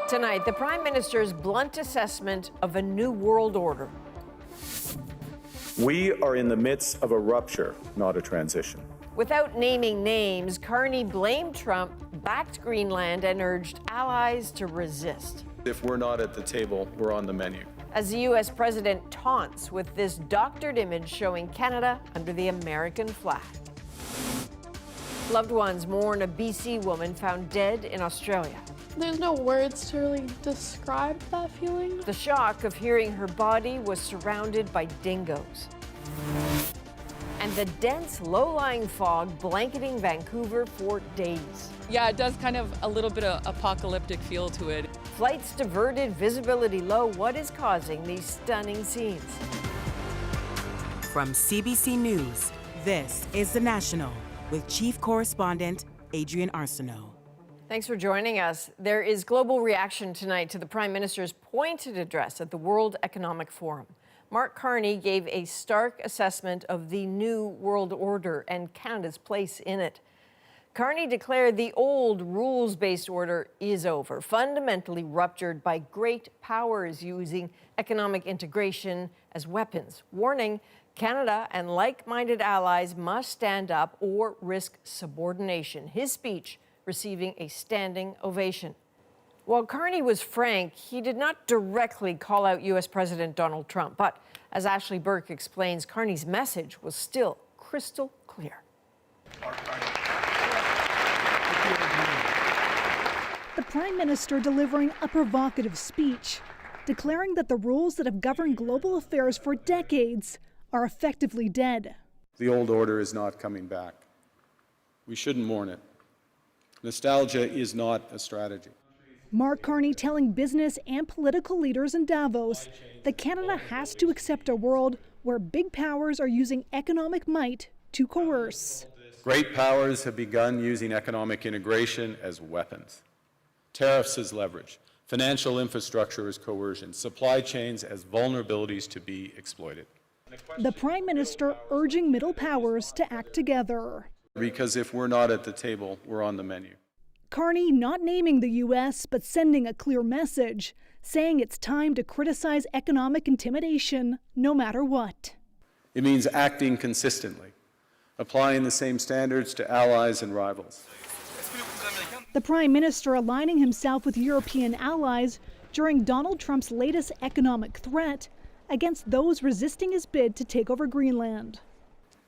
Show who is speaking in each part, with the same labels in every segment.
Speaker 1: Tonight, the Prime Minister's blunt assessment of a new world order.
Speaker 2: We are in the midst of a rupture, not a transition.
Speaker 1: Without naming names, Carney blamed Trump, backed Greenland, and urged allies to resist.
Speaker 2: If we're not at the table, we're on the menu.
Speaker 1: As the U.S. president taunts with this doctored image showing Canada under the American flag. Loved ones mourn a BC woman found dead in Australia.
Speaker 3: There's no words to really describe that feeling.
Speaker 1: The shock of hearing her body was surrounded by dingoes. And the dense, low-lying fog blanketing Vancouver for days.
Speaker 4: Yeah, it does kind of a little bit of apocalyptic feel to it.
Speaker 1: Flights diverted, visibility low. What is causing these stunning scenes?
Speaker 5: From CBC News, this is The National with Chief Correspondent Adrian Arsenault.
Speaker 1: Thanks for joining us. There is global reaction tonight to the Prime Minister's pointed address at the World Economic Forum. Mark Carney gave a stark assessment of the new world order and Canada's place in it. Carney declared the old rules-based order is over, fundamentally ruptured by great powers using economic integration as weapons, warning Canada and like-minded allies must stand up or risk subordination. His speech receiving a standing ovation. While Carney was frank, he did not directly call out U.S. President Donald Trump. But as Ashley Burke explains, Carney's message was still crystal clear.
Speaker 6: The Prime Minister delivering a provocative speech, declaring that the rules that have governed global affairs for decades are effectively dead.
Speaker 2: The old order is not coming back. We shouldn't mourn it. Nostalgia is not a strategy.
Speaker 6: Mark Carney telling business and political leaders in Davos that Canada has to accept a world where big powers are using economic might to coerce.
Speaker 2: Great powers have begun using economic integration as weapons. Tariffs as leverage, financial infrastructure as coercion, supply chains as vulnerabilities to be exploited.
Speaker 6: The Prime Minister urging middle powers to act together.
Speaker 2: Because if we're not at the table, we're on the menu.
Speaker 6: Carney not naming the U.S., but sending a clear message, saying it's time to criticize economic intimidation no matter what.
Speaker 2: It means acting consistently, applying the same standards to allies and rivals.
Speaker 6: The Prime Minister aligning himself with European allies during Donald Trump's latest economic threat against those resisting his bid to take over Greenland.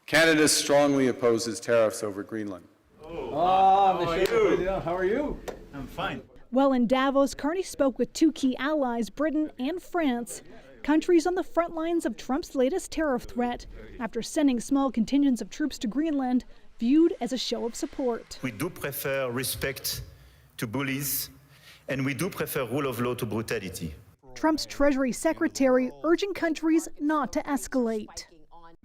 Speaker 2: Canada strongly opposes tariffs over Greenland.
Speaker 7: How are you? I'm fine.
Speaker 6: While in Davos, Carney spoke with two key allies, Britain and France, countries on the front lines of Trump's latest tariff threat, after sending small contingents of troops to Greenland, viewed as a show of support.
Speaker 7: We do prefer respect to bullies, and we do prefer rule of law to brutality.
Speaker 6: Trump's Treasury Secretary urging countries not to escalate.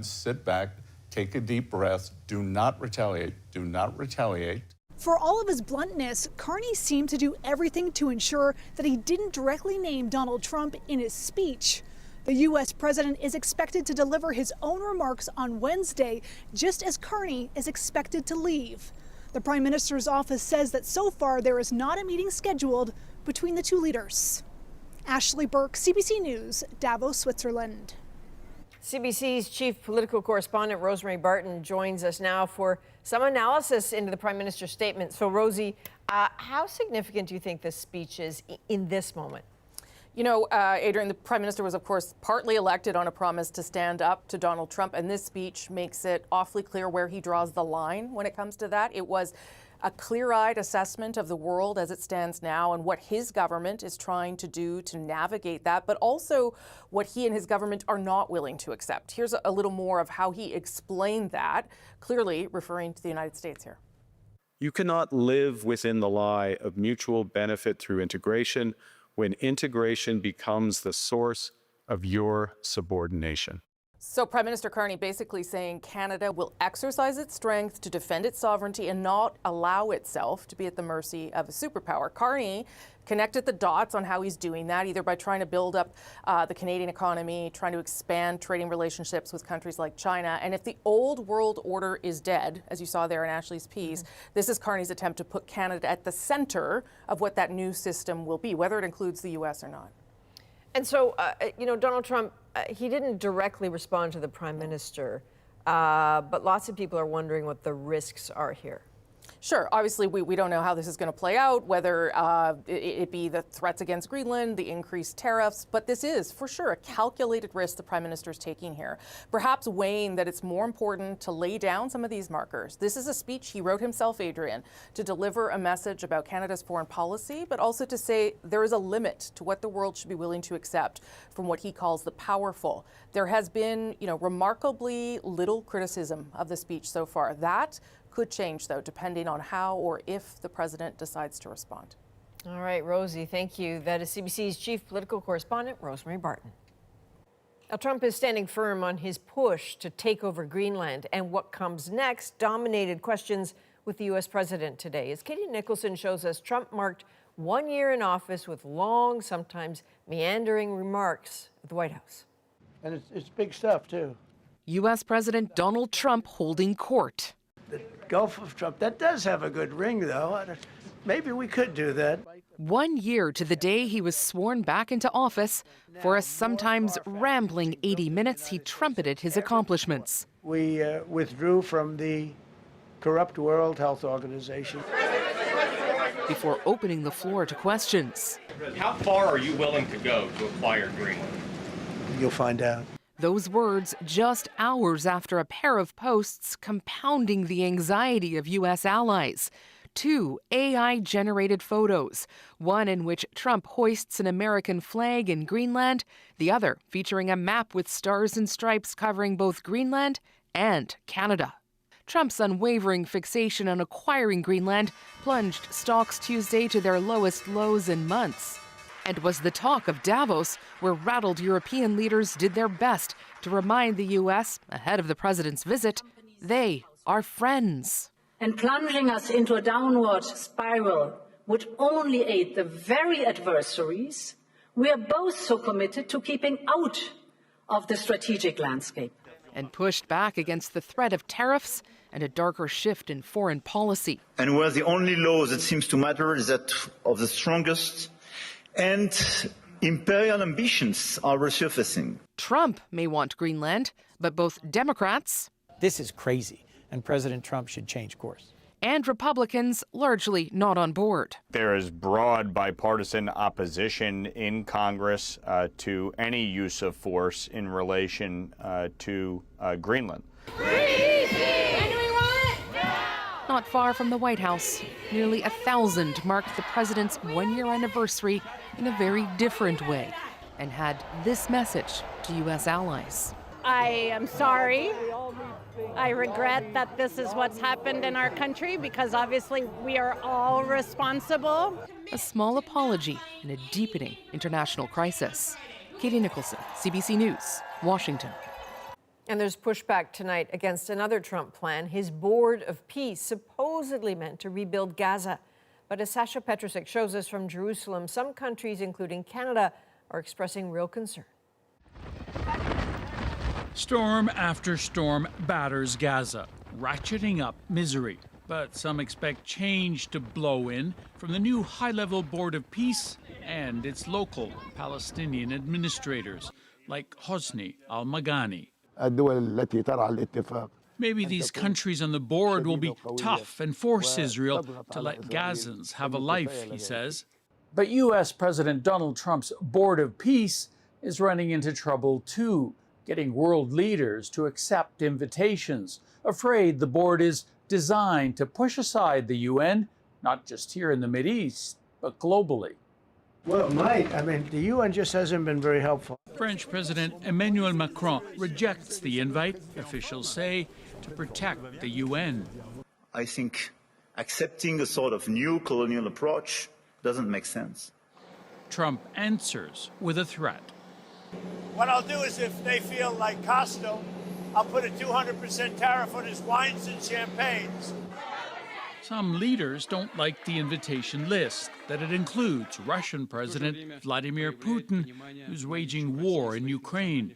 Speaker 8: Sit back, take a deep breath, do not retaliate, do not retaliate.
Speaker 6: For all of his bluntness, Carney seemed to do everything to ensure that he didn't directly name Donald Trump in his speech. The U.S. president is expected to deliver his own remarks on Wednesday, just as Carney is expected to leave. The Prime Minister's office says that so far there is not a meeting scheduled between the two leaders. Ashley Burke, CBC News, Davos, Switzerland.
Speaker 1: CBC's chief political correspondent, Rosemary Barton, joins us now for some analysis into the Prime Minister's statement. So, Rosie, how significant do you think this speech is in this moment?
Speaker 4: You know, Adrian, the Prime Minister was, of course, partly elected on a promise to stand up to Donald Trump, and this speech makes it awfully clear where he draws the line when it comes to that. It was a clear-eyed assessment of the world as it stands now and what his government is trying to do to navigate that, but also what he and his government are not willing to accept. Here's a little more of how he explained that, clearly referring to the United States here.
Speaker 2: You cannot live within the lie of mutual benefit through integration when integration becomes the source of your subordination.
Speaker 4: So Prime Minister Carney basically saying Canada will exercise its strength to defend its sovereignty and not allow itself to be at the mercy of a superpower. Carney connected the dots on how he's doing that, either by trying to build up the Canadian economy, trying to expand trading relationships with countries like China. And if the old world order is dead, as you saw there in Ashley's piece, this is Carney's attempt to put Canada at the center of what that new system will be, whether it includes the U.S. or not.
Speaker 1: And so, Donald Trump, he didn't directly respond to the Prime Minister, but lots of people are wondering what the risks are here.
Speaker 4: Sure. Obviously, we don't know how this is going to play out, whether it be the threats against Greenland, the increased tariffs, but this is, for sure, a calculated risk the Prime Minister is taking here. Perhaps weighing that it's more important to lay down some of these markers. This is a speech he wrote himself, Adrian, to deliver a message about Canada's foreign policy, but also to say there is a limit to what the world should be willing to accept from what he calls the powerful. There has been, remarkably little criticism of the speech so far. That could change, though, depending on how or if the president decides to respond.
Speaker 1: All right, Rosie, thank you. That is CBC's chief political correspondent, Rosemary Barton. Now, Trump is standing firm on his push to take over Greenland, and what comes next dominated questions with the U.S. president today. As Katie Nicholson shows us, Trump marked 1 year in office with long, sometimes meandering remarks at the White House.
Speaker 9: And it's big stuff, too.
Speaker 10: U.S. President Donald Trump holding court.
Speaker 9: The Gulf of Trump, that does have a good ring, though. Maybe we could do that.
Speaker 10: 1 year to the day he was sworn back into office. For a sometimes rambling 80 minutes, he trumpeted his accomplishments.
Speaker 9: We withdrew from the corrupt World Health Organization.
Speaker 10: Before opening the floor to questions.
Speaker 11: How far are you willing to go to acquire Greenland?
Speaker 9: You'll find out.
Speaker 10: Those words just hours after a pair of posts compounding the anxiety of U.S. allies. 2 AI-generated photos, one in which Trump hoists an American flag in Greenland, the other featuring a map with stars and stripes covering both Greenland and Canada. Trump's unwavering fixation on acquiring Greenland plunged stocks Tuesday to their lowest lows in months. And was the talk of Davos, where rattled European leaders did their best to remind the U.S., ahead of the president's visit, they are friends.
Speaker 12: And plunging us into a downward spiral would only aid the very adversaries we are both so committed to keeping out of the strategic landscape.
Speaker 10: And pushed back against the threat of tariffs and a darker shift in foreign policy.
Speaker 7: And where the only law that seems to matter is that of the strongest, and imperial ambitions are resurfacing.
Speaker 10: Trump may want Greenland, but both Democrats...
Speaker 13: This is crazy, and President Trump should change course.
Speaker 10: ...and Republicans largely not on board.
Speaker 14: There is broad bipartisan opposition in Congress to any use of force in relation to Greenland.
Speaker 10: Not far from the White House, nearly 1,000 marked the president's 1 year anniversary in a very different way and had this message to U.S. allies.
Speaker 15: I am sorry. I regret that this is what's happened in our country because obviously we are all responsible.
Speaker 10: A small apology in a deepening international crisis. Katie Nicholson, CBC News, Washington.
Speaker 1: And there's pushback tonight against another Trump plan, his board of peace, supposedly meant to rebuild Gaza. But as Sasha Petrusek shows us from Jerusalem, some countries, including Canada, are expressing real concern.
Speaker 16: Storm after storm batters Gaza, ratcheting up misery. But some expect change to blow in from the new high-level board of peace and its local Palestinian administrators, like Hosni al-Magani. Maybe these countries on the board will be tough and force Israel to let Gazans have a life, he says.
Speaker 17: But U.S. President Donald Trump's board of peace is running into trouble too, getting world leaders to accept invitations, afraid the board is designed to push aside the UN, not just here in the Mideast, but globally.
Speaker 9: Well, it might. I mean, the UN just hasn't been very helpful.
Speaker 16: French President Emmanuel Macron rejects the invite, officials say, to protect the UN.
Speaker 7: I think accepting a sort of new colonial approach doesn't make sense.
Speaker 16: Trump answers with a threat.
Speaker 9: What I'll do is, if they feel like Costo, I'll put a 200% tariff on his wines and champagnes.
Speaker 16: Some leaders don't like the invitation list, that it includes Russian President Vladimir Putin, who's waging war in Ukraine.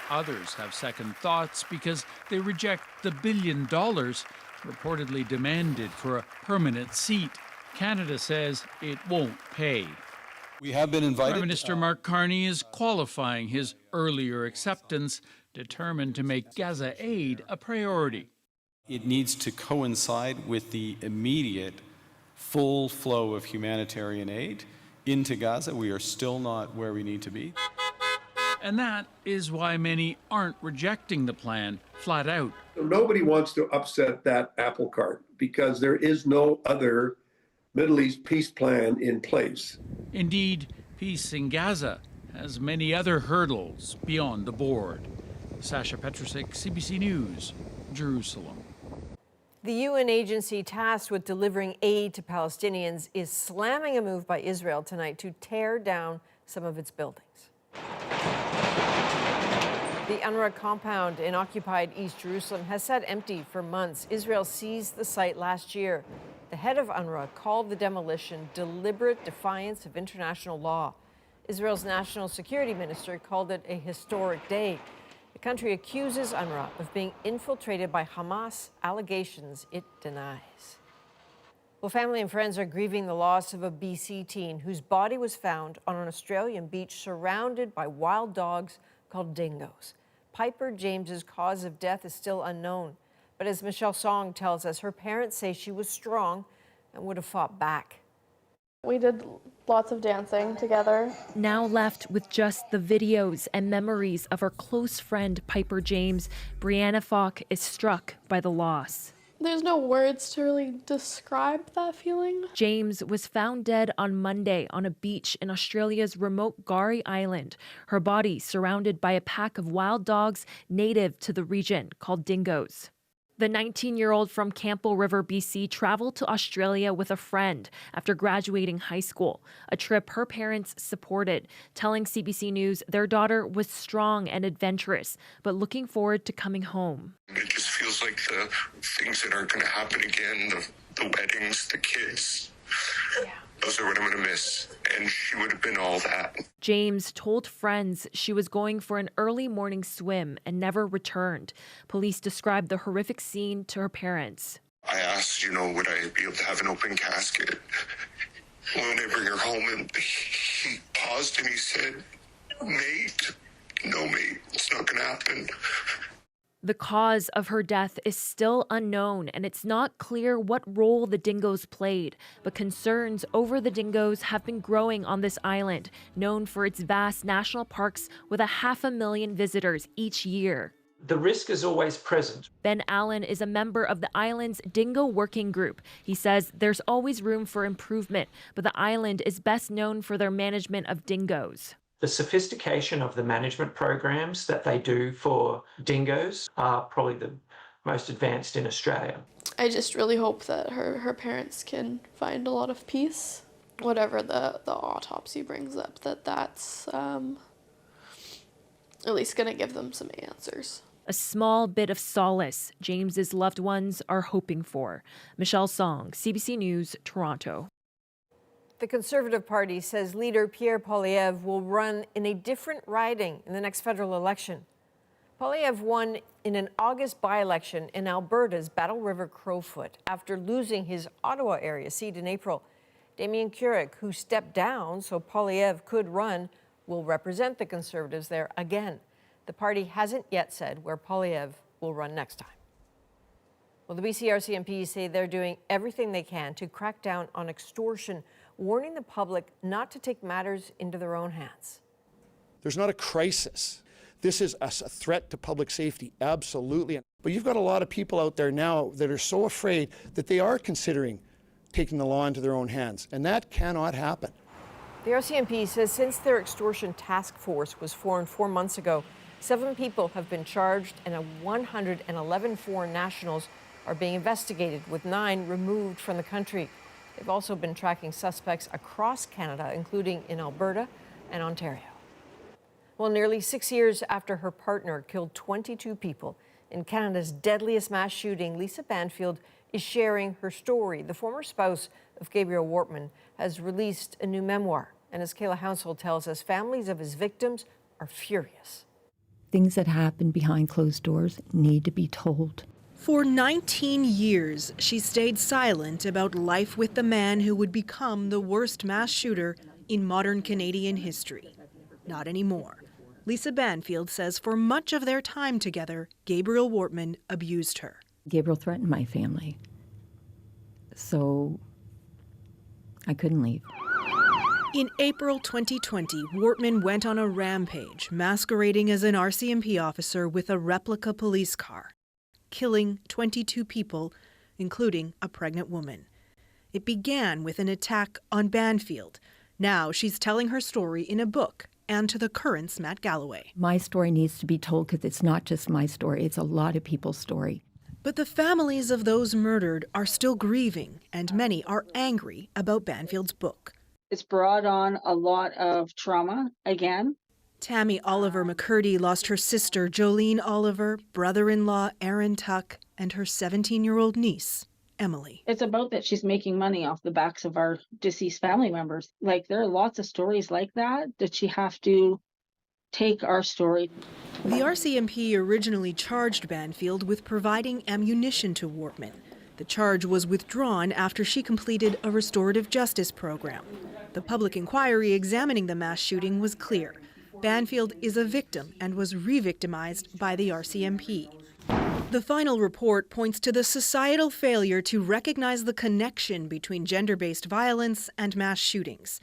Speaker 16: Others have second thoughts because they reject the $1 billion reportedly demanded for a permanent seat. Canada says it won't pay.
Speaker 2: We have been invited.
Speaker 16: Prime Minister Mark Carney is qualifying his earlier acceptance, determined to make Gaza aid a priority.
Speaker 2: It needs to coincide with the immediate full flow of humanitarian aid into Gaza. We are still not where we need to be.
Speaker 16: And that is why many aren't rejecting the plan flat out.
Speaker 18: Nobody wants to upset that apple cart because there is no other Middle East peace plan in place.
Speaker 16: Indeed, peace in Gaza has many other hurdles beyond the board. Sasha Petrusik, CBC News, Jerusalem.
Speaker 1: The UN agency tasked with delivering aid to Palestinians is slamming a move by Israel tonight to tear down some of its buildings. The UNRWA compound in occupied East Jerusalem has sat empty for months. Israel seized the site last year. The head of UNRWA called the demolition deliberate defiance of international law. Israel's national security minister called it a historic day. The country accuses UNRWA of being infiltrated by Hamas, allegations it denies. Well, family and friends are grieving the loss of a BC teen whose body was found on an Australian beach surrounded by wild dogs called dingoes. Piper James's cause of death is still unknown. But as Michelle Song tells us, her parents say she was strong and would have fought back.
Speaker 3: We did lots of dancing together.
Speaker 19: Now left with just the videos and memories of her close friend Piper James, Brianna Falk is struck by the loss.
Speaker 3: There's no words to really describe that feeling.
Speaker 19: James was found dead on Monday on a beach in Australia's remote Garry Island, her body surrounded by a pack of wild dogs native to the region called dingoes. The 19-year-old from Campbell River, BC, traveled to Australia with a friend after graduating high school, a trip her parents supported, telling CBC News their daughter was strong and adventurous, but looking forward to coming home.
Speaker 20: It just feels like the things that aren't going to happen again, the weddings, the kids. Yeah. Those are what I'm going to miss, and she would have been all that.
Speaker 19: James told friends she was going for an early morning swim and never returned. Police described the horrific scene to her parents.
Speaker 20: I asked, would I be able to have an open casket when I bring her home? And he paused and he said, mate, no, mate, it's not going to happen.
Speaker 19: The cause of her death is still unknown, and it's not clear what role the dingoes played. But concerns over the dingoes have been growing on this island, known for its vast national parks with 500,000 visitors each year.
Speaker 21: The risk is always present.
Speaker 19: Ben Allen is a member of the island's Dingo Working Group. He says there's always room for improvement, but the island is best known for their management of dingoes.
Speaker 21: The sophistication of the management programs that they do for dingoes are probably the most advanced in Australia.
Speaker 3: I just really hope that her parents can find a lot of peace. Whatever the autopsy brings up, that's at least going to give them some answers.
Speaker 19: A small bit of solace James's loved ones are hoping for. Michelle Song, CBC News, Toronto.
Speaker 1: The Conservative Party says leader Pierre Poilievre will run in a different riding in the next federal election. Poilievre won in an August by-election in Alberta's Battle River Crowfoot after losing his Ottawa area seat in April. Damien Keurig, who stepped down so Poilievre could run, will represent the Conservatives there again. The party hasn't yet said where Poilievre will run next time. Well, the BC RCMP say they're doing everything they can to crack down on extortion, warning the public not to take matters into their own hands.
Speaker 22: There's not a crisis. This is a threat to public safety, absolutely. But you've got a lot of people out there now that are so afraid that they are considering taking the law into their own hands, and that cannot happen.
Speaker 1: The RCMP says since their extortion task force was formed 4 months ago, 7 people have been charged and 111 foreign nationals are being investigated, with 9 removed from the country. They've also been tracking suspects across Canada, including in Alberta and Ontario. Well, nearly 6 years after her partner killed 22 people in Canada's deadliest mass shooting, Lisa Banfield is sharing her story. The former spouse of Gabriel Wortman has released a new memoir. And as Kayla Hounsell tells us, families of his victims are furious.
Speaker 5: Things that happen behind closed doors need to be told.
Speaker 8: For 19 years, she stayed silent about life with the man who would become the worst mass shooter in modern Canadian history. Not anymore. Lisa Banfield says for much of their time together, Gabriel Wortman abused her.
Speaker 5: Gabriel threatened my family, so I couldn't leave.
Speaker 8: In April 2020, Wortman went on a rampage, masquerading as an RCMP officer with a replica police car, killing 22 people, including a pregnant woman. It began with an attack on Banfield. Now she's telling her story in a book, and to the Current's Matt Galloway.
Speaker 5: My story needs to be told because it's not just my story, it's a lot of people's story.
Speaker 8: But the families of those murdered are still grieving, and many are angry about Banfield's book.
Speaker 23: It's brought on a lot of trauma again.
Speaker 8: Tammy Oliver McCurdy lost her sister Jolene Oliver, brother-in-law Aaron Tuck, and her 17-year-old niece, Emily.
Speaker 23: It's about that she's making money off the backs of our deceased family members. Like, there are lots of stories like that she have to take our story.
Speaker 8: The RCMP originally charged Banfield with providing ammunition to Wortman. The charge was withdrawn after she completed a restorative justice program. The public inquiry examining the mass shooting was clear. Banfield is a victim and was re-victimized by the RCMP. The final report points to the societal failure to recognize the connection between gender-based violence and mass shootings.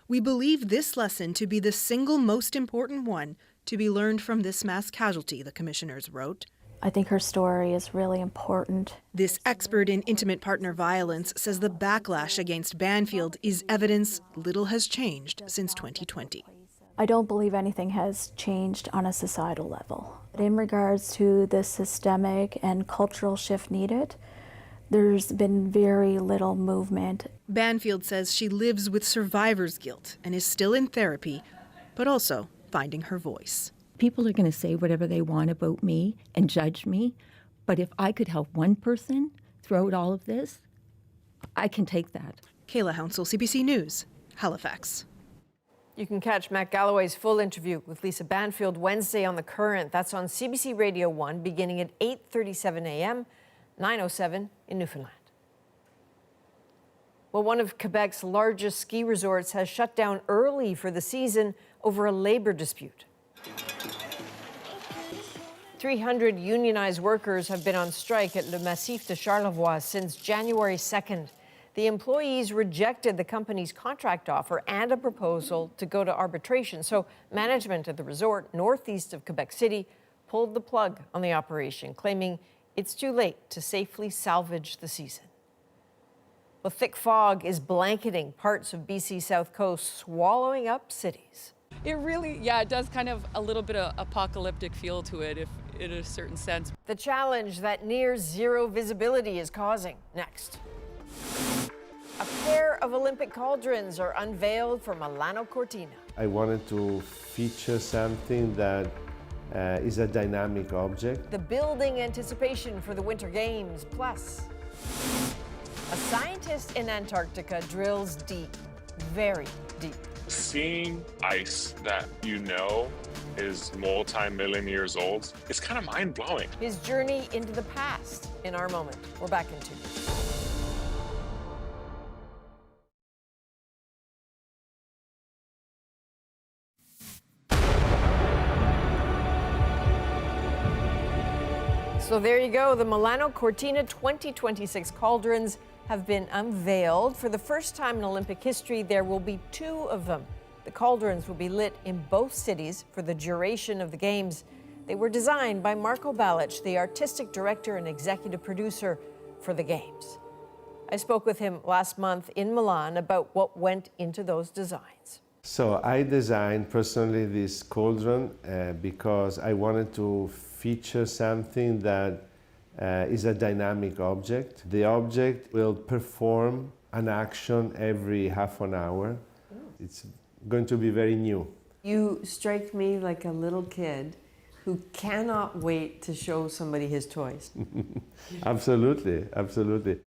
Speaker 8: We believe this lesson to be the single most important one to be learned from this mass casualty, the commissioners wrote.
Speaker 24: I think her story is really important.
Speaker 8: This expert in intimate partner violence says the backlash against Banfield is evidence little has changed since 2020.
Speaker 24: I don't believe anything has changed on a societal level. In regards to the systemic and cultural shift needed, there's been very little movement.
Speaker 8: Banfield says she lives with survivor's guilt and is still in therapy, but also finding her voice.
Speaker 5: People are going to say whatever they want about me and judge me, but if I could help one person throughout all of this, I can take that.
Speaker 8: Kayla Hounsell, CBC News, Halifax.
Speaker 1: You can catch Matt Galloway's full interview with Lisa Banfield Wednesday on The Current. That's on CBC Radio 1 beginning at 8:37 a.m., 9:07 in Newfoundland. Well, one of Quebec's largest ski resorts has shut down early for the season over a labor dispute. 300 unionized workers have been on strike at Le Massif de Charlevoix since January 2nd. The employees rejected the company's contract offer and a proposal to go to arbitration. So management at the resort northeast of Quebec City pulled the plug on the operation, claiming it's too late to safely salvage the season. Well, thick fog is blanketing parts of BC's south coast, swallowing up cities.
Speaker 25: It really, it does kind of a little bit of apocalyptic feel to it, if in a certain sense.
Speaker 1: The challenge that near zero visibility is causing. Next. A pair of Olympic cauldrons are unveiled for Milano Cortina.
Speaker 26: I wanted to feature something that is a dynamic object.
Speaker 1: The building anticipation for the Winter Games. Plus, a scientist in Antarctica drills deep, very deep.
Speaker 27: Seeing ice that is multi-million years old, it's kind of mind-blowing.
Speaker 1: His journey into the past in our moment. We're back in 2 minutes. So there you go. The Milano Cortina 2026 cauldrons have been unveiled. For the first time in Olympic history, there will be 2 of them. The cauldrons will be lit in both cities for the duration of the Games. They were designed by Marko Balic, the artistic director and executive producer for the Games. I spoke with him last month in Milan about what went into those designs.
Speaker 26: So I designed personally this cauldron because I wanted to feature something that is a dynamic object. The object will perform an action every half an hour. It's going to be very new.
Speaker 4: You strike me like a little kid who cannot wait to show somebody his toys.
Speaker 26: Absolutely, absolutely.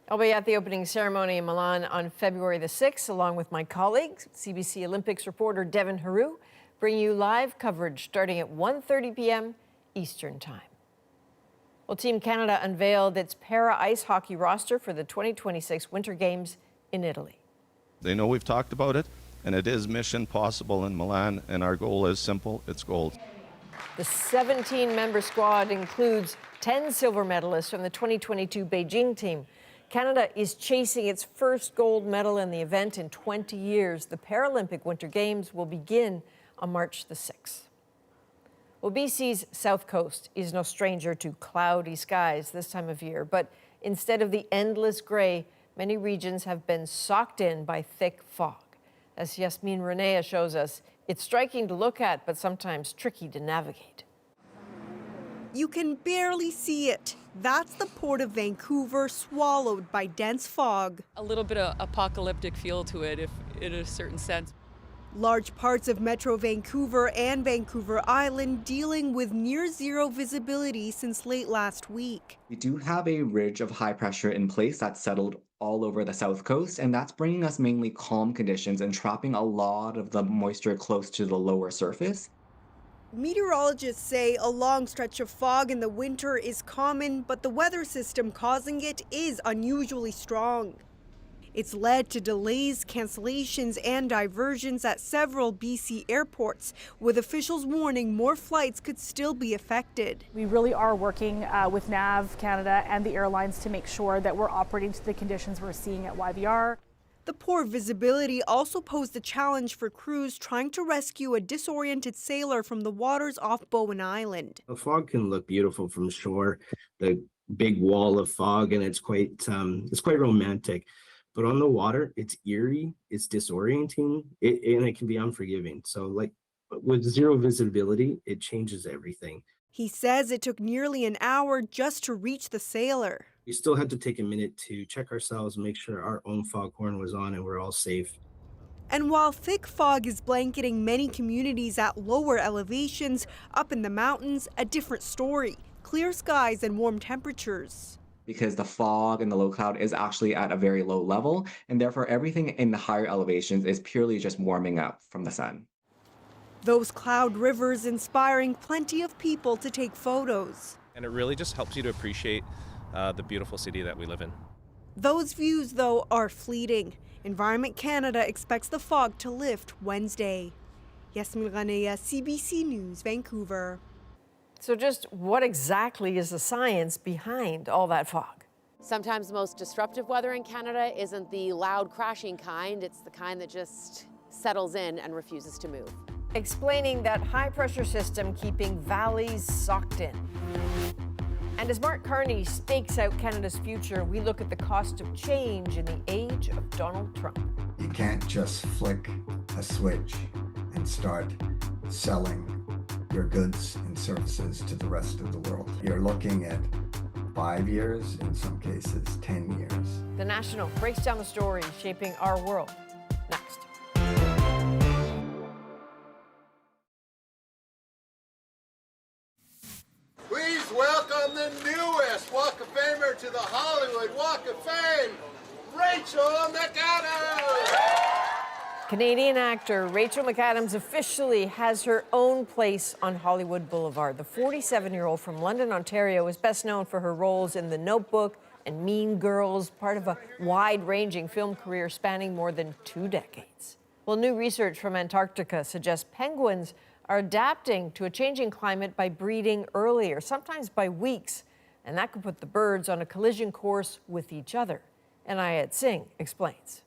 Speaker 1: I'll be at the opening ceremony in Milan on February the 6th, along with my colleague, CBC Olympics reporter Devin Haru, bringing you live coverage starting at 1:30 p.m. Eastern Time. Well, Team Canada unveiled its para-ice hockey roster for the 2026 Winter Games in Italy.
Speaker 6: They know we've talked about it, and it is mission possible in Milan, and our goal is simple, it's gold.
Speaker 1: The 17-member squad includes 10 silver medalists from the 2022 Beijing team. Canada is chasing its first gold medal in the event in 20 years. The Paralympic Winter Games will begin on March the 6th. Well, BC's south coast is no stranger to cloudy skies this time of year, but instead of the endless gray, many regions have been socked in by thick fog. As Yasmin Renea shows us, it's striking to look at, but sometimes tricky to navigate.
Speaker 11: You can barely see it. That's the port of Vancouver swallowed by dense fog.
Speaker 25: A little bit of apocalyptic feel to it, if in a certain sense.
Speaker 11: Large parts of Metro Vancouver and Vancouver Island dealing with near zero visibility since late last week.
Speaker 12: We do have a ridge of high pressure in place that's settled all over the south coast, and that's bringing us mainly calm conditions and trapping a lot of the moisture close to the lower surface.
Speaker 11: Meteorologists say a long stretch of fog in the winter is common, but the weather system causing it is unusually strong. It's led to delays, cancellations, and diversions at several BC airports, with officials warning more flights could still be affected.
Speaker 13: We really are working with NAV Canada and the airlines to make sure that we're operating to the conditions we're seeing at YVR.
Speaker 11: The poor visibility also posed a challenge for crews trying to rescue a disoriented sailor from the waters off Bowen Island.
Speaker 14: The fog can look beautiful from shore, the big wall of fog, and it's quite romantic. But on the water, it's eerie, it's disorienting, and it can be unforgiving. So like with zero visibility, it changes everything.
Speaker 11: He says it took nearly an hour just to reach the sailor.
Speaker 14: We still had to take a minute to check ourselves and make sure our own foghorn was on and we're all safe.
Speaker 11: And while thick fog is blanketing many communities at lower elevations, up in the mountains, a different story. Clear skies and warm temperatures.
Speaker 12: Because the fog and the low cloud is actually at a very low level, and therefore everything in the higher elevations is purely just warming up from the sun.
Speaker 11: Those cloud rivers inspiring plenty of people to take photos.
Speaker 15: And it really just helps you to appreciate the beautiful city that we live in.
Speaker 11: Those views, though, are fleeting. Environment Canada expects the fog to lift Wednesday. Yasmin Renea, CBC News, Vancouver.
Speaker 1: So just what exactly is the science behind all that fog?
Speaker 28: Sometimes the most disruptive weather in Canada isn't the loud crashing kind, it's the kind that just settles in and refuses to move.
Speaker 1: Explaining that high-pressure system keeping valleys socked in. And as Mark Carney stakes out Canada's future, we look at the cost of change in the age of Donald Trump.
Speaker 29: You can't just flick a switch and start selling your goods and services to the rest of the world. You're looking at 5 years, in some cases 10 years.
Speaker 1: The National breaks down the story shaping our world. Next.
Speaker 30: Please welcome the newest Walk of Famer to the Hollywood Walk of Fame, Rachel McAdams!
Speaker 1: Canadian actor Rachel McAdams officially has her own place on Hollywood Boulevard. The 47-year-old from London, Ontario, is best known for her roles in The Notebook and Mean Girls, part of a wide-ranging film career spanning more than 2 decades. Well, new research from Antarctica suggests penguins are adapting to a changing climate by breeding earlier, sometimes by weeks, and that could put the birds on a collision course with each other. Anayat Singh explains.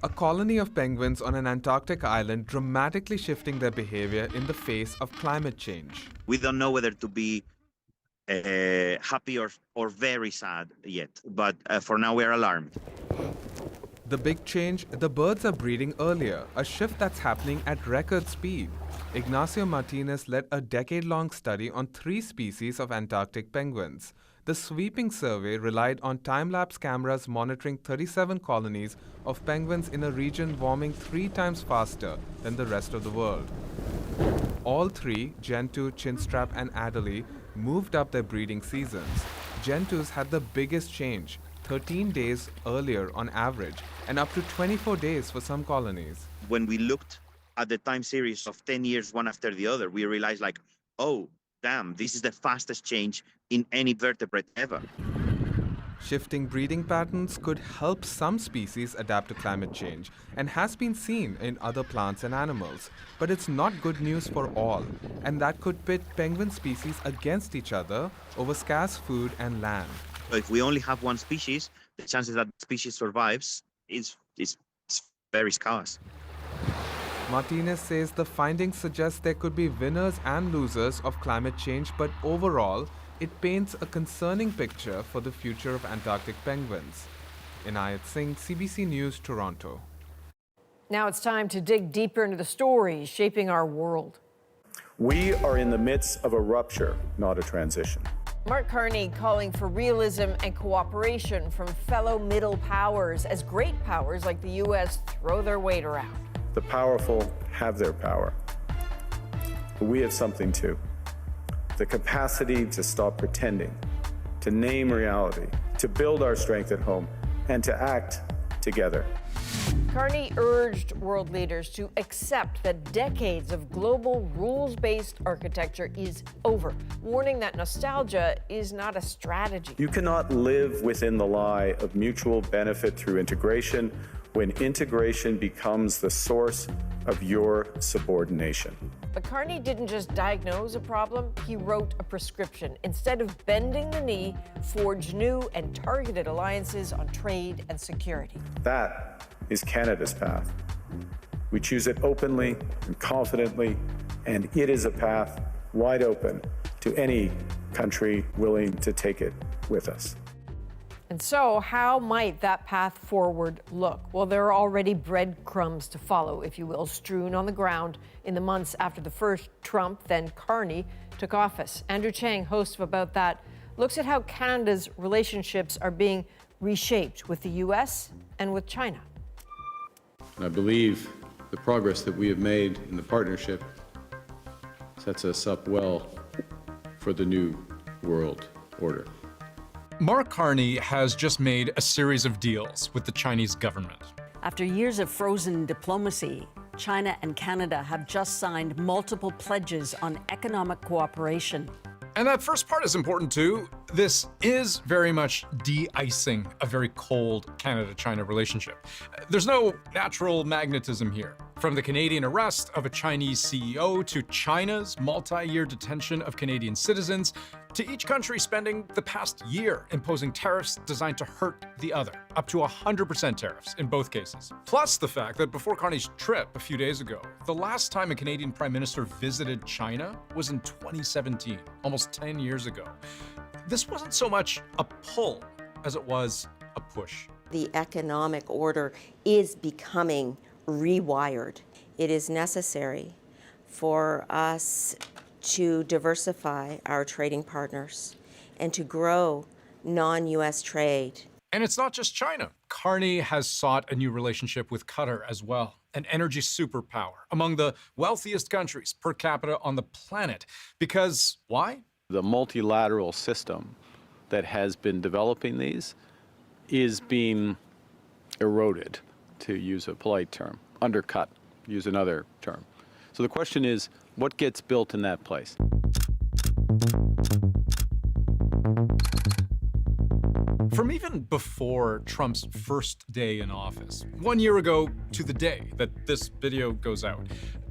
Speaker 31: A colony of penguins on an Antarctic island dramatically shifting their behavior in the face of climate change.
Speaker 32: We don't know whether to be happy or very sad yet, but for now we are alarmed.
Speaker 31: The big change, the birds are breeding earlier, a shift that's happening at record speed. Ignacio Martinez led a decade-long study on 3 species of Antarctic penguins. the sweeping survey relied on time-lapse cameras monitoring 37 colonies of penguins in a region warming 3 times faster than the rest of the world. All three, Gentoo, Chinstrap, and Adderley, moved up their breeding seasons. Gentoo's had the biggest change, 13 days earlier on average, and up to 24 days for some colonies.
Speaker 32: When we looked at the time series of 10 years, one after the other, we realized like, oh, damn, this is the fastest change in any vertebrate ever.
Speaker 31: Shifting breeding patterns could help some species adapt to climate change and has been seen in other plants and animals. But it's not good news for all, and that could pit penguin species against each other over scarce food and land.
Speaker 32: So if we only have one species, the chances that the species survives is very scarce.
Speaker 31: Martinez says the findings suggest there could be winners and losers of climate change, but overall, it paints a concerning picture for the future of Antarctic penguins. Inayat Singh, CBC News, Toronto.
Speaker 1: Now it's time to dig deeper into the stories shaping our world.
Speaker 2: We are in the midst of a rupture, not a transition.
Speaker 1: Mark Carney calling for realism and cooperation from fellow middle powers as great powers like the U.S. throw their weight around.
Speaker 2: The powerful have their power. But we have something too. The capacity to stop pretending, to name reality, to build our strength at home, and to act together.
Speaker 1: Carney urged world leaders to accept that decades of global rules-based architecture is over, warning that nostalgia is not a strategy.
Speaker 2: You cannot live within the lie of mutual benefit through integration when integration becomes the source of your subordination.
Speaker 1: But Carney didn't just diagnose a problem, he wrote a prescription. Instead of bending the knee, forged new and targeted alliances on trade and security.
Speaker 2: That is Canada's path. We choose it openly and confidently, and it is a path wide open to any country willing to take it with us.
Speaker 1: And so, how might that path forward look? Well, there are already breadcrumbs to follow, if you will, strewn on the ground in the months after the first Trump, then Carney, took office. Andrew Chang, host of About That, looks at how Canada's relationships are being reshaped with the U.S. and with China.
Speaker 3: I believe the progress that we have made in the partnership sets us up well for the new world order.
Speaker 7: Mark Carney has just made a series of deals with the Chinese government.
Speaker 9: After years of frozen diplomacy, China and Canada have just signed multiple pledges on economic cooperation.
Speaker 7: And that first part is important too. This is very much de-icing a very cold Canada-China relationship. There's no natural magnetism here. From the Canadian arrest of a Chinese CEO to China's multi-year detention of Canadian citizens, to each country spending the past year imposing tariffs designed to hurt the other, up to 100% tariffs in both cases. Plus the fact that before Carney's trip a few days ago, the last time a Canadian Prime Minister visited China was in 2017, almost 10 years ago. This wasn't so much a pull as it was a push.
Speaker 10: The economic order is becoming rewired. It is necessary for us to diversify our trading partners and to grow non-U.S. trade.
Speaker 7: And it's not just China. Carney has sought a new relationship with Qatar as well, an energy superpower among the wealthiest countries per capita on the planet. Because why?
Speaker 3: The multilateral system that has been developing these is being eroded, to use a polite term, undercut, use another term. So the question is, what gets built in that place?
Speaker 7: From even before Trump's first day in office, 1 year ago to the day that this video goes out,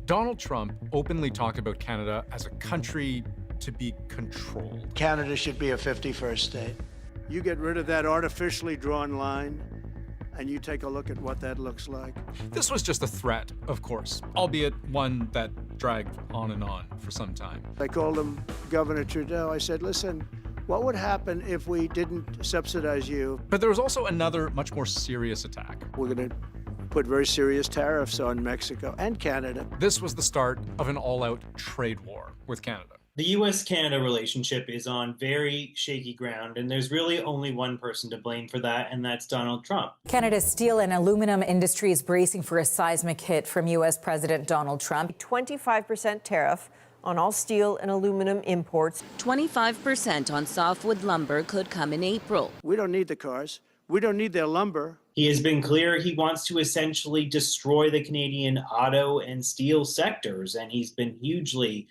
Speaker 7: Donald Trump openly talked about Canada as a country to be controlled.
Speaker 16: Canada should be a 51st state.
Speaker 17: You get rid of that artificially drawn line, and you take a look at what that looks like.
Speaker 7: This was just a threat, of course, albeit one that dragged on and on for some time.
Speaker 17: I called him Governor Trudeau. I said, listen, what would happen if we didn't subsidize you?
Speaker 7: But there was also another much more serious attack.
Speaker 17: We're going to put very serious tariffs on Mexico and Canada.
Speaker 7: This was the start of an all-out trade war with Canada.
Speaker 4: The U.S.-Canada relationship is on very shaky ground, and there's really only one person to blame for that, and that's Donald Trump.
Speaker 5: Canada's steel and aluminum industry is bracing for a seismic hit from U.S. President Donald Trump.
Speaker 1: 25% tariff on all steel and aluminum imports.
Speaker 8: 25% on softwood lumber could come in April.
Speaker 17: We don't need the cars. We don't need their lumber.
Speaker 4: He has been clear he wants to essentially destroy the Canadian auto and steel sectors, and he's been hugely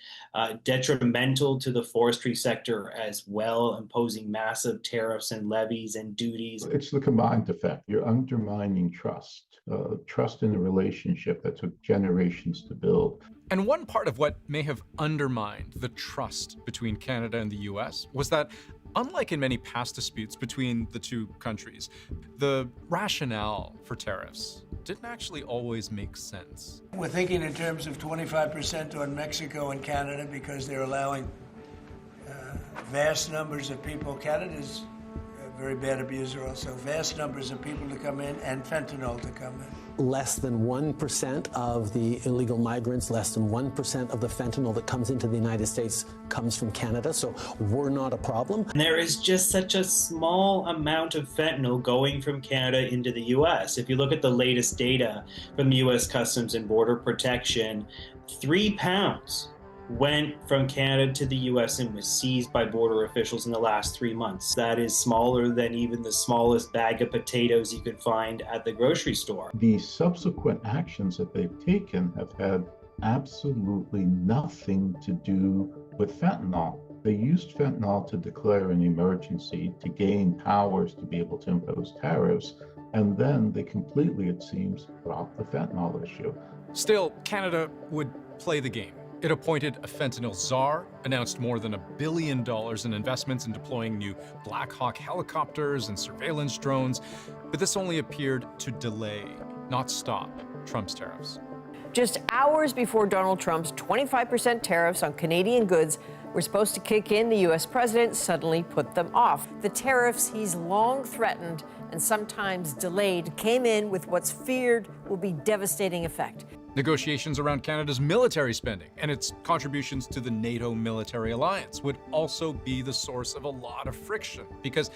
Speaker 4: detrimental to the forestry sector as well, imposing massive tariffs and levies and duties.
Speaker 18: It's the combined effect. You're undermining trust, trust in a relationship that took generations to build.
Speaker 7: And one part of what may have undermined the trust between Canada and the US was that, unlike in many past disputes between the two countries, the rationale for tariffs didn't actually always make sense.
Speaker 16: We're thinking in terms of 25% on Mexico and Canada because they're allowing vast numbers of people. Canada's a very bad abuser also. Vast numbers of people to come in and fentanyl to come in.
Speaker 19: Less than 1% of the illegal migrants, less than 1% of the fentanyl that comes into the United States comes from Canada, so we're not a problem.
Speaker 4: There is just such a small amount of fentanyl going from Canada into the U.S. If you look at the latest data from the U.S. Customs and Border Protection, 3 pounds went from Canada to the U.S. and was seized by border officials in the last 3 months. That is smaller than even the smallest bag of potatoes you could find at the grocery store.
Speaker 18: The subsequent actions that they've taken have had absolutely nothing to do with fentanyl. They used fentanyl to declare an emergency, to gain powers to be able to impose tariffs, and then they completely, it seems, dropped the fentanyl issue.
Speaker 7: Still, Canada would play the game. It appointed a fentanyl czar, announced more than $1 billion in investments in deploying new Black Hawk helicopters and surveillance drones, but this only appeared to delay, not stop, Trump's tariffs.
Speaker 1: Just hours before Donald Trump's 25% tariffs on Canadian goods were supposed to kick in, the U.S. president suddenly put them off. The tariffs he's long threatened and sometimes delayed came in with what's feared will be devastating effect.
Speaker 7: Negotiations around Canada's military spending and its contributions to the NATO military alliance would also be the source of a lot of friction, because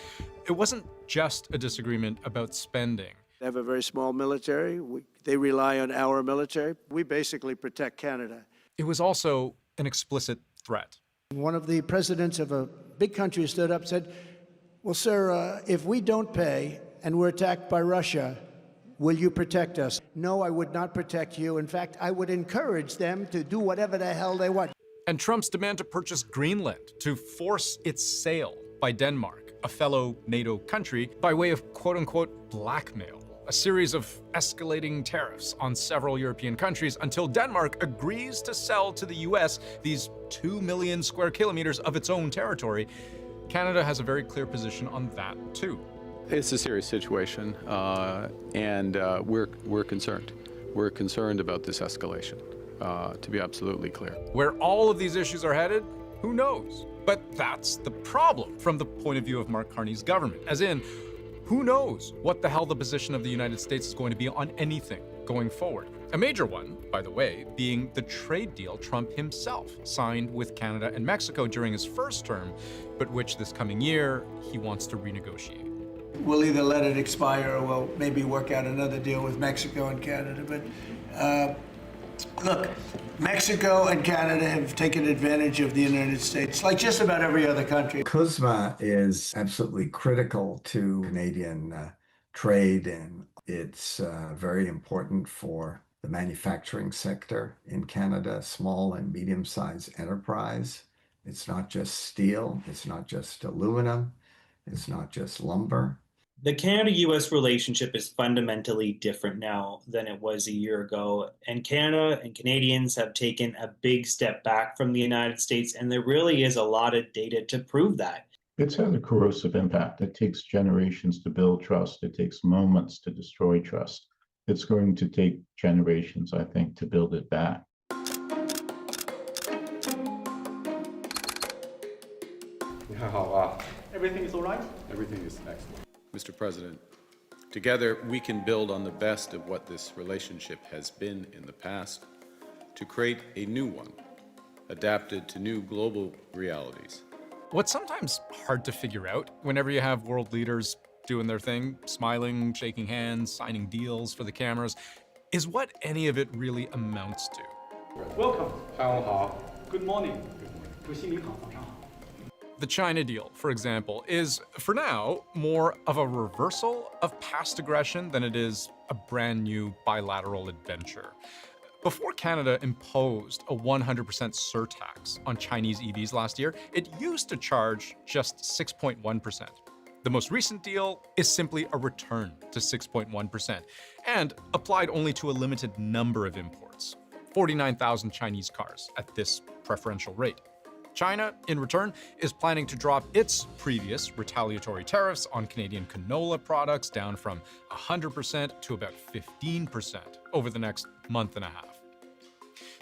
Speaker 7: it wasn't just a disagreement about spending.
Speaker 17: They have a very small military. They rely on our military. We basically protect Canada.
Speaker 7: It was also an explicit threat.
Speaker 17: One of the presidents of a big country stood up and said, well, sir, if we don't pay and we're attacked by Russia, will you protect us? No, I would not protect you. In fact, I would encourage them to do whatever the hell they want.
Speaker 7: And Trump's demand to purchase Greenland, to force its sale by Denmark, a fellow NATO country, by way of quote-unquote blackmail. A series of escalating tariffs on several European countries until Denmark agrees to sell to the US these 2 million square kilometers of its own territory. Canada has a very clear position on that too.
Speaker 3: It's a serious situation, and we're concerned. We're concerned about this escalation, to be absolutely clear.
Speaker 7: Where all of these issues are headed, who knows? But that's the problem from the point of view of Mark Carney's government, as in, who knows what the hell the position of the United States is going to be on anything going forward. A major one, by the way, being the trade deal Trump himself signed with Canada and Mexico during his first term, but which this coming year he wants to renegotiate.
Speaker 16: We'll either let it expire or we'll maybe work out another deal with Mexico and Canada. But look, Mexico and Canada have taken advantage of the United States, like just about every other country.
Speaker 29: CUSMA is absolutely critical to Canadian trade, and it's very important for the manufacturing sector in Canada, small and medium-sized enterprise. It's not just steel, it's not just aluminum, it's not just lumber.
Speaker 4: The Canada-US relationship is fundamentally different now than it was a year ago, and Canada and Canadians have taken a big step back from the United States, and there really is a lot of data to prove that.
Speaker 18: It's had a corrosive impact. It takes generations to build trust. It takes moments to destroy trust. It's going to take generations, I think, to build it back.
Speaker 20: Everything is all right?
Speaker 3: Everything is excellent. Mr. President, together we can build on the best of what this relationship has been in the past to create a new one adapted to new global realities.
Speaker 7: What's sometimes hard to figure out whenever you have world leaders doing their thing, smiling, shaking hands, signing deals for the cameras, is what any of it really amounts to.
Speaker 6: Welcome. Good morning.
Speaker 7: The China deal, for example, is, for now, more of a reversal of past aggression than it is a brand new bilateral adventure. Before Canada imposed a 100% surtax on Chinese EVs last year, it used to charge just 6.1%. The most recent deal is simply a return to 6.1% and applied only to a limited number of imports, 49,000 Chinese cars at this preferential rate. China, in return, is planning to drop its previous retaliatory tariffs on Canadian canola products down from 100% to about 15% over the next month and a half.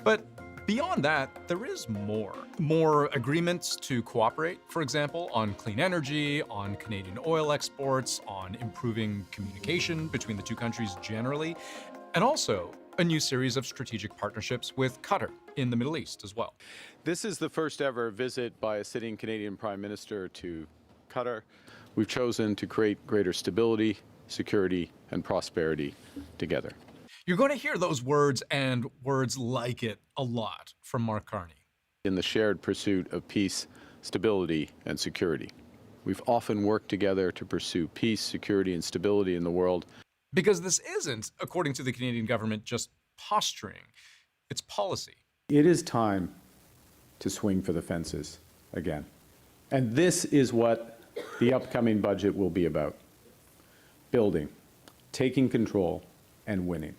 Speaker 7: But beyond that, there is more. More agreements to cooperate, for example, on clean energy, on Canadian oil exports, on improving communication between the two countries generally, and also a new series of strategic partnerships with Qatar in the Middle East as well.
Speaker 3: This is the first ever visit by a sitting Canadian Prime Minister to Qatar. We've chosen to create greater stability, security, and prosperity together.
Speaker 7: You're going to hear those words and words like it a lot from Mark Carney.
Speaker 3: In the shared pursuit of peace, stability, and security. We've often worked together to pursue peace, security, and stability in the world.
Speaker 7: Because this isn't, according to the Canadian government, just posturing. It's policy.
Speaker 2: It is time to swing for the fences again. And this is what the upcoming budget will be about. Building, taking control, and winning.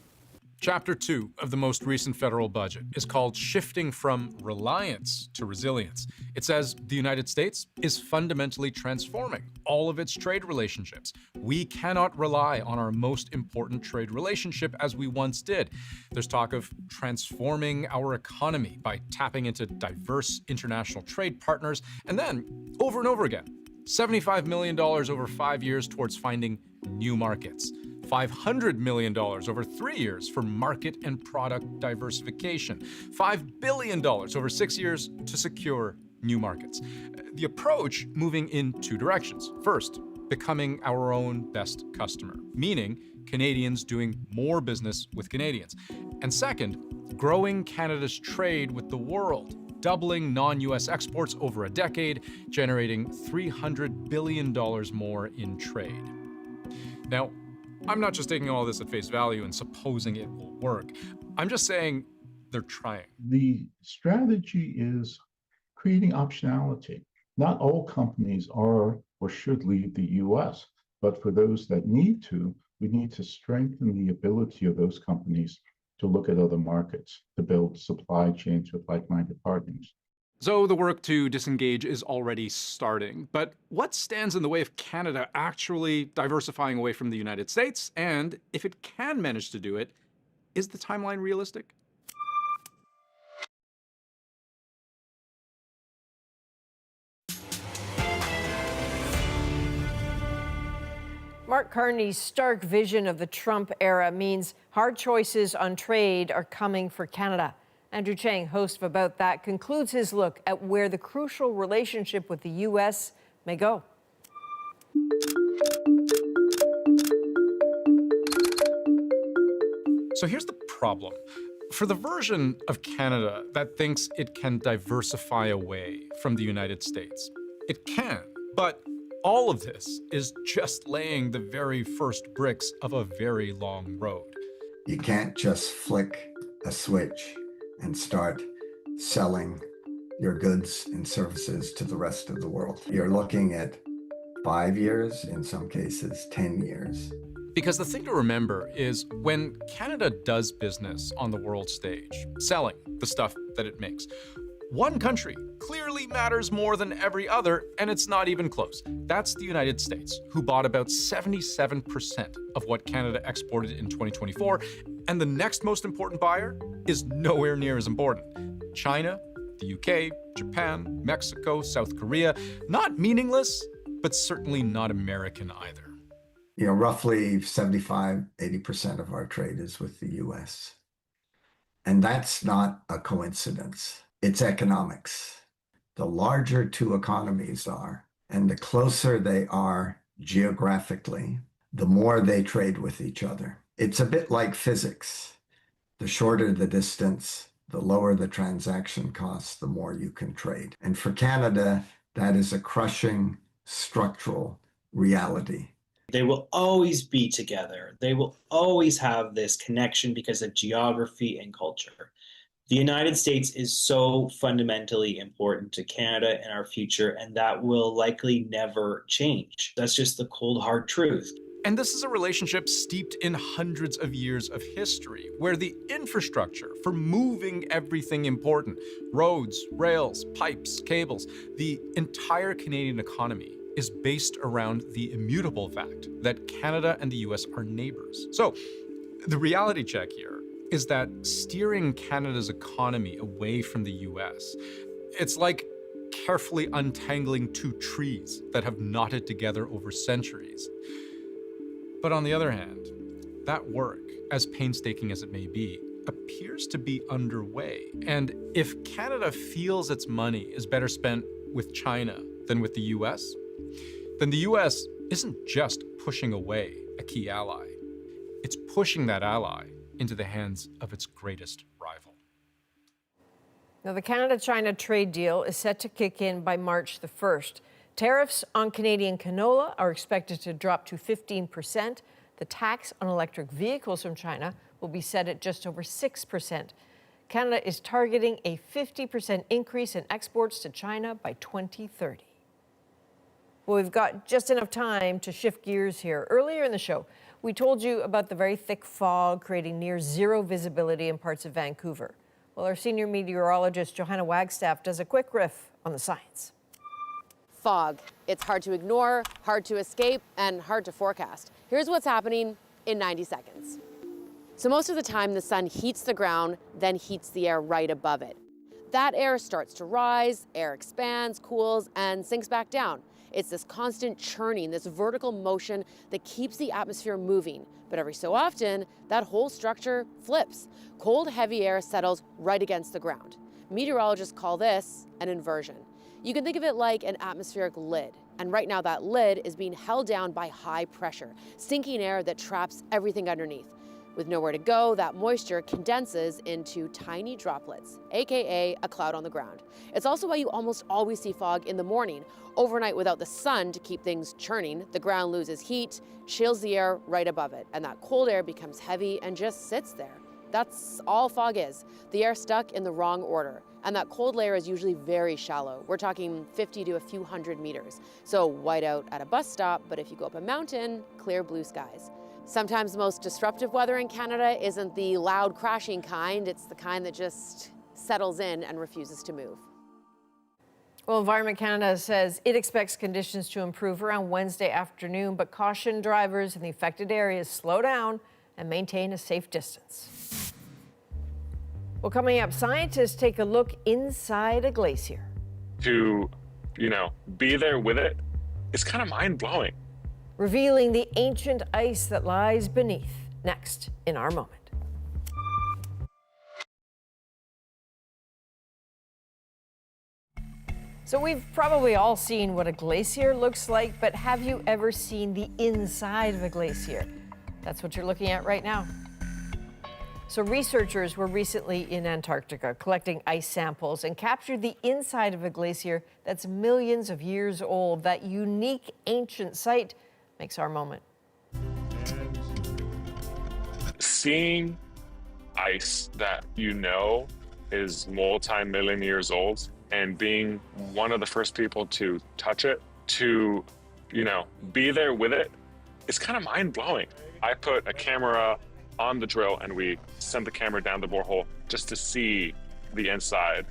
Speaker 7: Chapter 2 of the most recent federal budget is called Shifting from Reliance to Resilience. It says the United States is fundamentally transforming all of its trade relationships. We cannot rely on our most important trade relationship as we once did. There's talk of transforming our economy by tapping into diverse international trade partners, and then, over and over again, $75 million over 5 years towards finding new markets. $500 million over 3 years for market and product diversification. $5 billion over 6 years to secure new markets. The approach moving in two directions. First, becoming our own best customer, meaning Canadians doing more business with Canadians. And second, growing Canada's trade with the world, doubling non-US exports over a decade, generating $300 billion more in trade. Now, I'm not just taking all this at face value and supposing it will work. I'm just saying they're trying.
Speaker 18: The strategy is creating optionality. Not all companies are or should leave the US, but for those that need to, we need to strengthen the ability of those companies to look at other markets, to build supply chains with like-minded partners.
Speaker 7: So the work to disengage is already starting. But what stands in the way of Canada actually diversifying away from the United States? And if it can manage to do it, is the timeline realistic?
Speaker 1: Mark Carney's stark vision of the Trump era means hard choices on trade are coming for Canada. Andrew Chang, host of About That, concludes his look at where the crucial relationship with the U.S. may go.
Speaker 7: So here's the problem. For the version of Canada that thinks it can diversify away from the United States, it can, but all of this is just laying the very first bricks of a very long road.
Speaker 29: You can't just flick a switch and start selling your goods and services to the rest of the world. You're looking at 5 years, in some cases 10 years.
Speaker 7: Because the thing to remember is when Canada does business on the world stage, selling the stuff that it makes, one country clearly matters more than every other, and it's not even close. That's the United States, who bought about 77% of what Canada exported in 2024. And the next most important buyer is nowhere near as important. China, the UK, Japan, Mexico, South Korea. Not meaningless, but certainly not American either.
Speaker 29: You know, roughly 75–80% of our trade is with the US. And that's not a coincidence. It's economics. The larger two economies are, and the closer they are geographically, the more they trade with each other. It's a bit like physics. The shorter the distance, the lower the transaction costs, the more you can trade. And for Canada, that is a crushing structural reality.
Speaker 4: They will always be together. They will always have this connection because of geography and culture. The United States is so fundamentally important to Canada and our future, and that will likely never change. That's just the cold, hard truth.
Speaker 7: And this is a relationship steeped in hundreds of years of history, where the infrastructure for moving everything important, roads, rails, pipes, cables, the entire Canadian economy is based around the immutable fact that Canada and the US are neighbors. So the reality check here is that steering Canada's economy away from the US, it's like carefully untangling two trees that have knotted together over centuries. But on the other hand, that work, as painstaking as it may be, appears to be underway. And if Canada feels its money is better spent with China than with the US, then the US isn't just pushing away a key ally. It's pushing that ally into the hands of its greatest rival.
Speaker 1: Now, the Canada-China trade deal is set to kick in by March the 1st. Tariffs on Canadian canola are expected to drop to 15%. The tax on electric vehicles from China will be set at just over 6%. Canada is targeting a 50% increase in exports to China by 2030. Well, we've got just enough time to shift gears here. Earlier in the show, we told you about the very thick fog creating near zero visibility in parts of Vancouver. Well, our senior meteorologist, Johanna Wagstaff, does a quick riff on the science.
Speaker 28: Fog. It's hard to ignore, hard to escape, and hard to forecast. Here's what's happening in 90 seconds. So most of the time, the sun heats the ground, then heats the air right above it. That air starts to rise, air expands, cools, and sinks back down. It's this constant churning, this vertical motion that keeps the atmosphere moving. But every so often, that whole structure flips. Cold, heavy air settles right against the ground. Meteorologists call this an inversion. You can think of it like an atmospheric lid. And right now that lid is being held down by high pressure, sinking air that traps everything underneath. With nowhere to go, that moisture condenses into tiny droplets, AKA a cloud on the ground. It's also why you almost always see fog in the morning. Overnight, without the sun to keep things churning, the ground loses heat, chills the air right above it, and that cold air becomes heavy and just sits there. That's all fog is, the air stuck in the wrong order. And that cold layer is usually very shallow. We're talking 50 to a few hundred meters. So white out at a bus stop, but if you go up a mountain, clear blue skies. Sometimes the most disruptive weather in Canada isn't the loud crashing kind, it's the kind that just settles in and refuses to move.
Speaker 1: Well, Environment Canada says it expects conditions to improve around Wednesday afternoon, but caution drivers in the affected areas slow down and maintain a safe distance. Well, coming up, scientists take a look inside a glacier.
Speaker 12: To, be there with it, it's kind of mind-blowing.
Speaker 1: Revealing the ancient ice that lies beneath. Next in our moment. So we've probably all seen what a glacier looks like, but have you ever seen the inside of a glacier? That's what you're looking at right now. So researchers were recently in Antarctica collecting ice samples and captured the inside of a glacier that's millions of years old. That unique ancient site makes our moment.
Speaker 12: Seeing ice that is multi-million years old and being one of the first people to touch it, to, be there with it, it's kind of mind-blowing. I put a camera on the drill and we sent the camera down the borehole just to see the inside,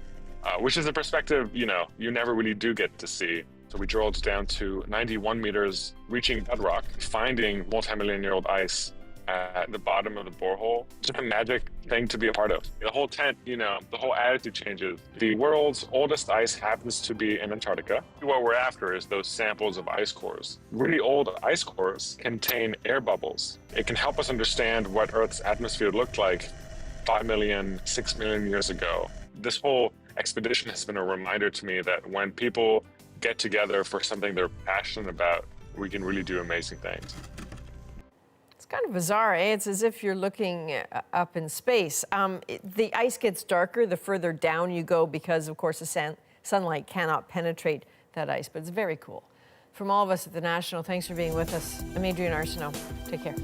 Speaker 12: which is a perspective, you never really do get to see. So we drilled down to 91 meters, reaching bedrock, finding multi-million-year-old ice at the bottom of the borehole. Just a magic thing to be a part of. The whole tent, the whole attitude changes. The world's oldest ice happens to be in Antarctica. What we're after is those samples of ice cores. Really old ice cores contain air bubbles. It can help us understand what Earth's atmosphere looked like 5 million, 6 million years ago. This whole expedition has been a reminder to me that when people get together for something they're passionate about, we can really do amazing things.
Speaker 1: It's kind of bizarre, eh? It's as if you're looking up in space. The ice gets darker the further down you go because, of course, the sunlight cannot penetrate that ice, but it's very cool. From all of us at The National, thanks for being with us. I'm Adrienne Arsenault. Take care.